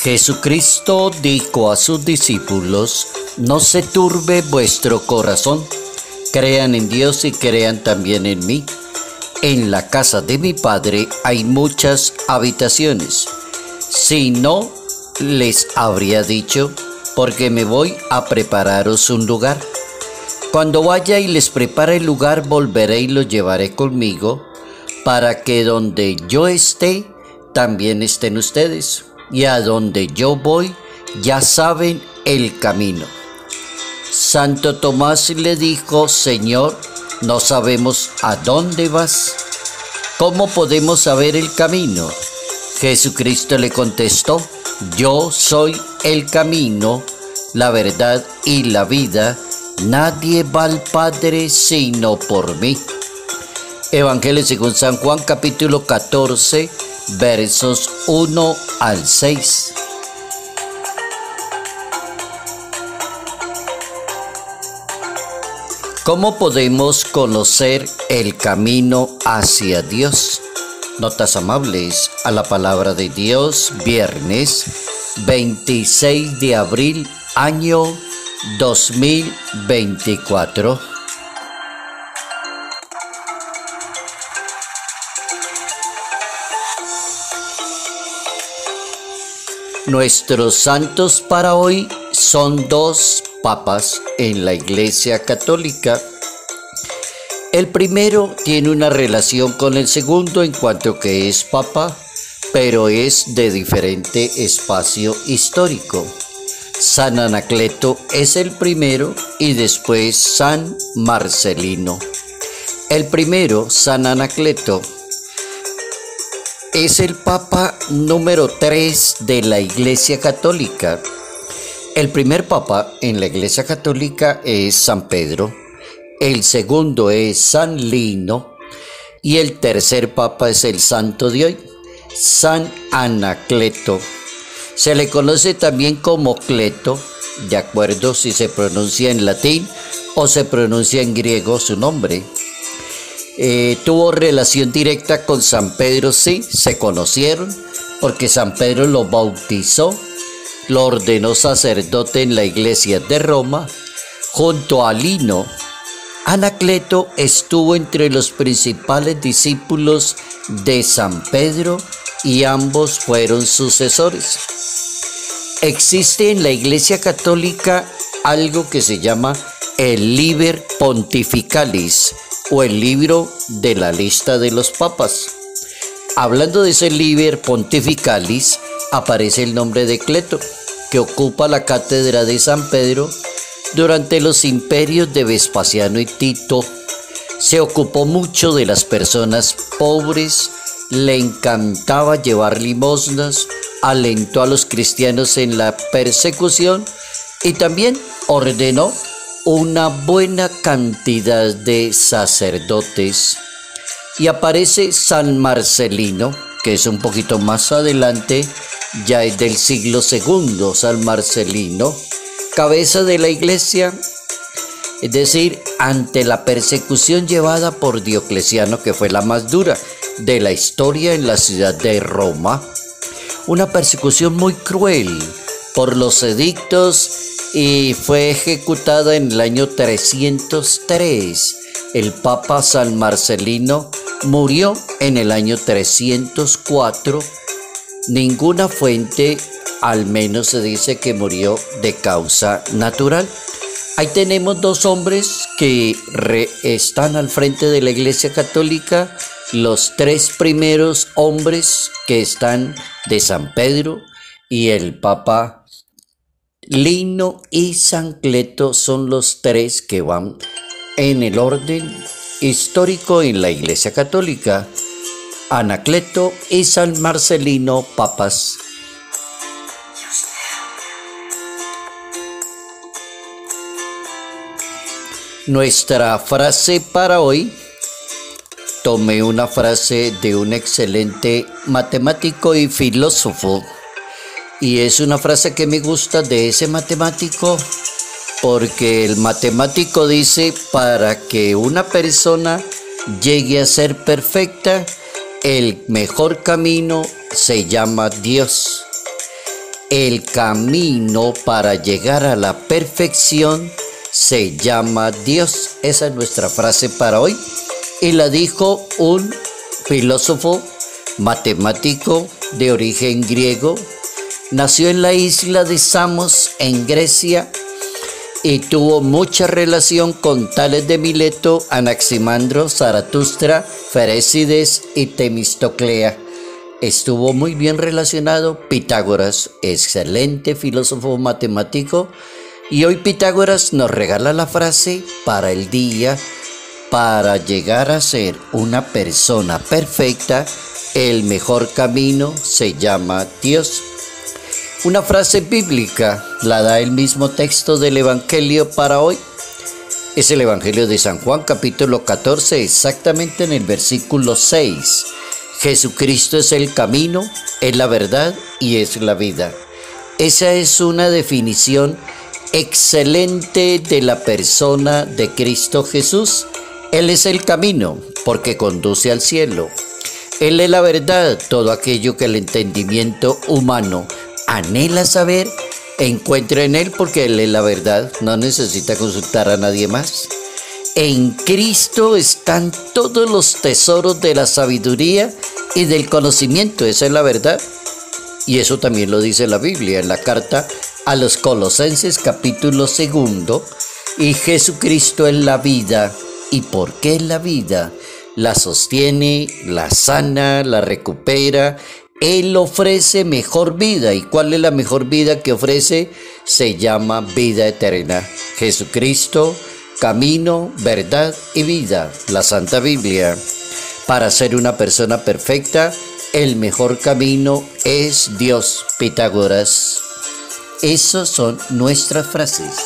Jesucristo dijo a sus discípulos: no se turbe vuestro corazón, crean en Dios y crean también en mí. En la casa de mi Padre hay muchas habitaciones. Si no, les habría dicho, porque me voy a prepararos un lugar. Cuando vaya y les prepare el lugar, volveré y los llevaré conmigo, para que donde yo esté, también estén ustedes. Y a donde yo voy, ya saben el camino. Santo Tomás le dijo: Señor, no sabemos a dónde vas. ¿Cómo podemos saber el camino? Jesucristo le contestó: yo soy el camino, la verdad y la vida. Nadie va al Padre sino por mí. Evangelio según San Juan, capítulo 14, versos 1 al 6. ¿Cómo podemos conocer el camino hacia Dios? Notas amables a la palabra de Dios, viernes 26 de abril, año 2024. Nuestros santos para hoy son dos papas en la Iglesia Católica. El primero tiene una relación con el segundo en cuanto que es papa, pero es de diferente espacio histórico. San Anacleto es el primero y después San Marcelino. El primero, San Anacleto, es el papa número 3 de la Iglesia Católica. El primer papa en la Iglesia Católica es San Pedro, el segundo es San Lino y el tercer papa es el santo de hoy, San Anacleto. Se le conoce también como Cleto, de acuerdo si se pronuncia en latín o se pronuncia en griego su nombre. Tuvo relación directa con San Pedro, sí, se conocieron porque San Pedro lo bautizó, lo ordenó sacerdote en la iglesia de Roma, junto a Lino. Anacleto estuvo entre los principales discípulos de San Pedro y ambos fueron sucesores. Existe en la Iglesia Católica algo que se llama el Liber Pontificalis, o el libro de la lista de los papas. Hablando de ese Liber Pontificalis, aparece el nombre de Cleto, que ocupa la cátedra de San Pedro durante los imperios de Vespasiano y Tito. Se ocupó mucho de las personas pobres, le encantaba llevar limosnas, alentó a los cristianos en la persecución y también ordenó una buena cantidad de sacerdotes. Y aparece San Marcelino, que es un poquito más adelante, ya es del siglo II, San Marcelino, cabeza de la iglesia, es decir, ante la persecución llevada por Diocleciano, que fue la más dura de la historia en la ciudad de Roma, una persecución muy cruel por los edictos, y fue ejecutada en el año 303. El Papa San Marcelino murió en el año 304. Ninguna fuente, al menos se dice que murió de causa natural. Ahí tenemos dos hombres que están al frente de la Iglesia Católica, los tres primeros hombres que están de San Pedro, y el Papa Lino y San Cleto son los tres que van en el orden histórico en la Iglesia Católica. Anacleto y San Marcelino, papas. Nuestra frase para hoy, tomé una frase de un excelente matemático y filósofo, y es una frase que me gusta de ese matemático, porque el matemático dice: para que una persona llegue a ser perfecta, el mejor camino se llama Dios. El camino para llegar a la perfección se llama Dios. Esa es nuestra frase para hoy. Y la dijo un filósofo matemático de origen griego. Nació en la isla de Samos, en Grecia, y tuvo mucha relación con Tales de Mileto, Anaximandro, Zaratustra, Ferécides y Temistoclea. Estuvo muy bien relacionado Pitágoras, excelente filósofo matemático, y hoy Pitágoras nos regala la frase para el día: para llegar a ser una persona perfecta, el mejor camino se llama Dios. Una frase bíblica la da el mismo texto del Evangelio para hoy. Es el Evangelio de San Juan, capítulo 14, exactamente en el versículo 6. Jesucristo es el camino, es la verdad y es la vida. Esa es una definición excelente de la persona de Cristo Jesús. Él es el camino, porque conduce al cielo. Él es la verdad, todo aquello que el entendimiento humano anhela saber, encuentra en Él, porque Él es la verdad, no necesita consultar a nadie más. En Cristo están todos los tesoros de la sabiduría y del conocimiento, esa es la verdad. Y eso también lo dice la Biblia en la carta a los Colosenses, capítulo 2. Y Jesucristo es la vida. ¿Y por qué es la vida? La sostiene, la sana, la recupera. Él ofrece mejor vida. ¿Y cuál es la mejor vida que ofrece? Se llama vida eterna. Jesucristo, camino, verdad y vida. La Santa Biblia. Para ser una persona perfecta, el mejor camino es Dios. Pitágoras. Esas son nuestras frases.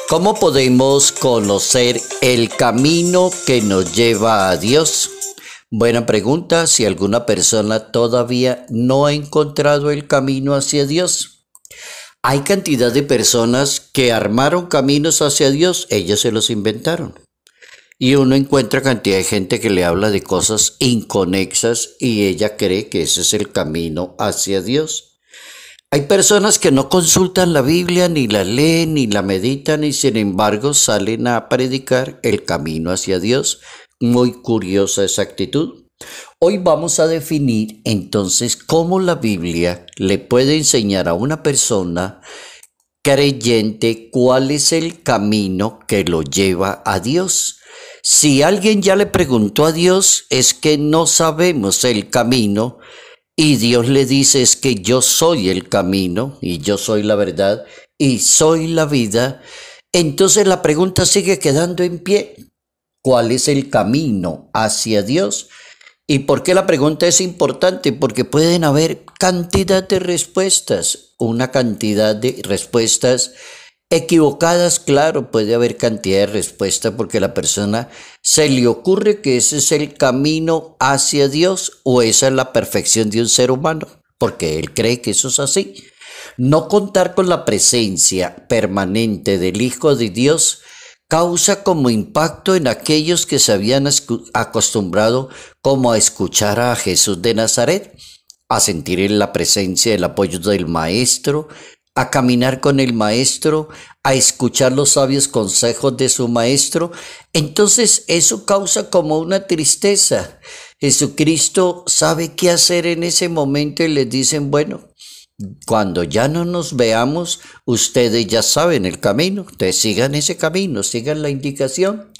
¿Cómo podemos conocer el camino que nos lleva a Dios? Buena pregunta. Si alguna persona todavía no ha encontrado el camino hacia Dios. Hay cantidad de personas que armaron caminos hacia Dios, ellos se los inventaron. Y uno encuentra cantidad de gente que le habla de cosas inconexas y ella cree que ese es el camino hacia Dios. Hay personas que no consultan la Biblia, ni la leen, ni la meditan, y sin embargo salen a predicar el camino hacia Dios. Muy curiosa esa actitud. Hoy vamos a definir entonces cómo la Biblia le puede enseñar a una persona creyente cuál es el camino que lo lleva a Dios. Si alguien ya le preguntó a Dios, es que no sabemos el camino. Y Dios le dice: es que yo soy el camino y yo soy la verdad y soy la vida. Entonces la pregunta sigue quedando en pie. ¿Cuál es el camino hacia Dios? ¿Y por qué la pregunta es importante? Porque pueden haber cantidad de respuestas, una cantidad de respuestas equivocadas. Claro, puede haber cantidad de respuestas porque a la persona se le ocurre que ese es el camino hacia Dios o esa es la perfección de un ser humano, porque él cree que eso es así. No contar con la presencia permanente del Hijo de Dios causa como impacto en aquellos que se habían acostumbrado como a escuchar a Jesús de Nazaret, a sentir en la presencia, el apoyo del Maestro, a caminar con el Maestro, a escuchar los sabios consejos de su Maestro. Entonces eso causa como una tristeza. Jesucristo sabe qué hacer en ese momento y les dicen: bueno, cuando ya no nos veamos, ustedes ya saben el camino, ustedes sigan ese camino, sigan la indicación.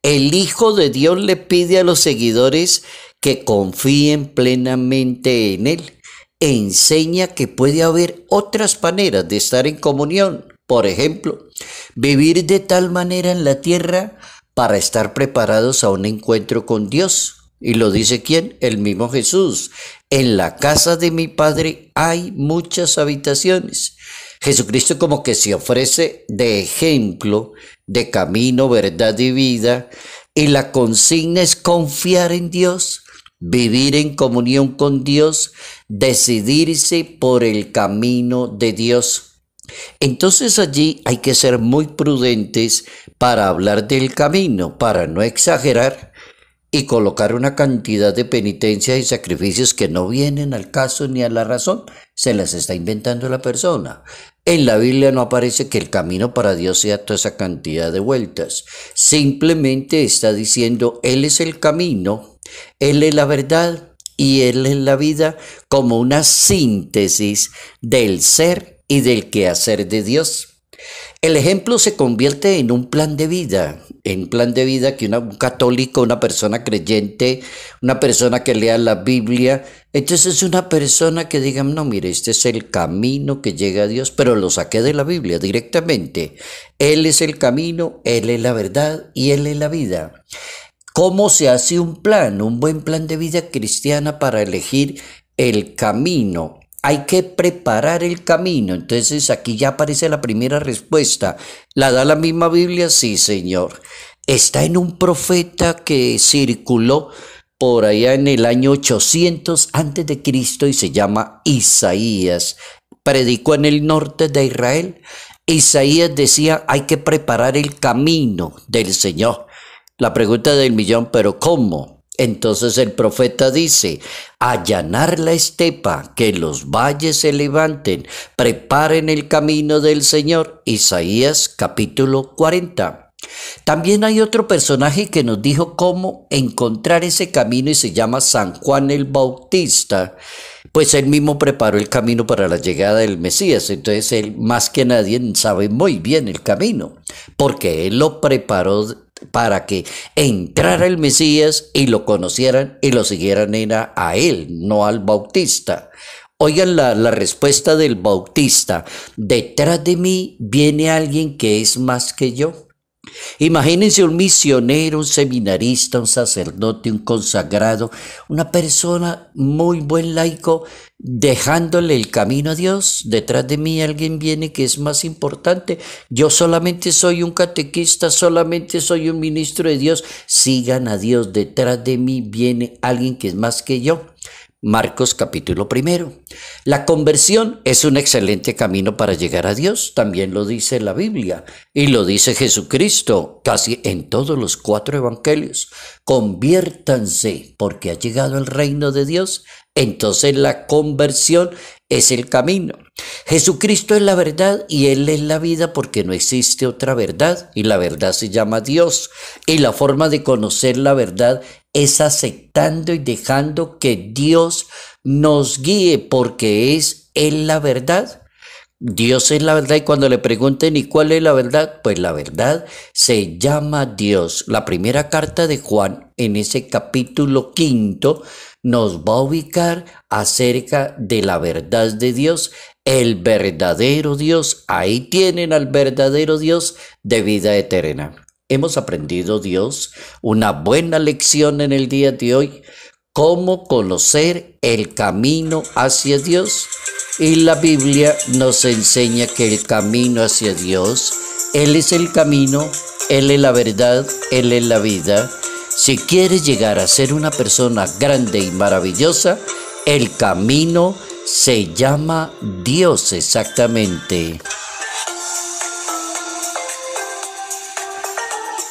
El Hijo de Dios le pide a los seguidores que confíen plenamente en Él. Enseña que puede haber otras maneras de estar en comunión. Por ejemplo, vivir de tal manera en la tierra para estar preparados a un encuentro con Dios. ¿Y lo dice quién? El mismo Jesús. En la casa de mi Padre hay muchas habitaciones. Jesucristo como que se ofrece de ejemplo, de camino, verdad y vida. Y la consigna es confiar en Dios, vivir en comunión con Dios, decidirse por el camino de Dios. Entonces allí hay que ser muy prudentes para hablar del camino, para no exagerar y colocar una cantidad de penitencias y sacrificios que no vienen al caso ni a la razón. Se las está inventando la persona. En la Biblia no aparece que el camino para Dios sea toda esa cantidad de vueltas. Simplemente está diciendo, Él es el camino, Él es la verdad y Él es la vida, como una síntesis del ser y del quehacer de Dios. El ejemplo se convierte en un plan de vida, que un católico, una persona creyente, una persona que lea la Biblia, entonces es una persona que diga, no, mire, este es el camino que llega a Dios, pero lo saqué de la Biblia directamente. Él es el camino, Él es la verdad y Él es la vida. ¿Cómo se hace un plan, un buen plan de vida cristiana para elegir el camino? Hay que preparar el camino. Entonces aquí ya aparece la primera respuesta. ¿La da la misma Biblia? Sí, Señor. Está en un profeta que circuló por allá en el año 800 antes de Cristo y se llama Isaías. Predicó en el norte de Israel. Isaías decía, hay que preparar el camino del Señor. La pregunta del millón, ¿pero cómo? Entonces el profeta dice, allanar la estepa, que los valles se levanten, preparen el camino del Señor. Isaías capítulo 40. También hay otro personaje que nos dijo cómo encontrar ese camino y se llama San Juan el Bautista. Pues él mismo preparó el camino para la llegada del Mesías, entonces él más que nadie sabe muy bien el camino, porque él lo preparó para que entrara el Mesías y lo conocieran y lo siguieran era a él, no al Bautista. Oigan la respuesta del Bautista, detrás de mí viene alguien que es más que yo. Imagínense un misionero, un seminarista, un sacerdote, un consagrado, una persona muy buen laico, dejándole el camino a Dios. Detrás de mí alguien viene que es más importante. Yo solamente soy un catequista, solamente soy un ministro de Dios. Sigan a Dios. Detrás de mí viene alguien que es más que yo. Marcos capítulo 1. La conversión es un excelente camino para llegar a Dios, también lo dice la Biblia y lo dice Jesucristo casi en todos los 4 evangelios. Conviértanse porque ha llegado el reino de Dios. Entonces la conversión es el camino. Jesucristo es la verdad y Él es la vida porque no existe otra verdad y la verdad se llama Dios. Y la forma de conocer la verdad es aceptando y dejando que Dios nos guíe porque es Él la verdad. Dios es la verdad y cuando le pregunten ¿y cuál es la verdad? Pues la verdad se llama Dios. La primera carta de Juan en ese capítulo 5 nos va a ubicar acerca de la verdad de Dios, el verdadero Dios. Ahí tienen al verdadero Dios de vida eterna. Hemos aprendido, Dios, una buena lección en el día de hoy, cómo conocer el camino hacia Dios. Y la Biblia nos enseña que el camino hacia Dios, Él es el camino, Él es la verdad, Él es la vida. Si quieres llegar a ser una persona grande y maravillosa, el camino se llama Dios exactamente.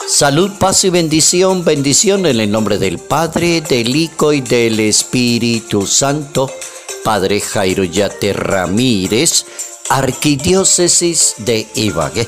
Salud, paz y bendición, bendición en el nombre del Padre, del Hijo y del Espíritu Santo. Padre Jairo Yate Ramírez, Arquidiócesis de Ibagué.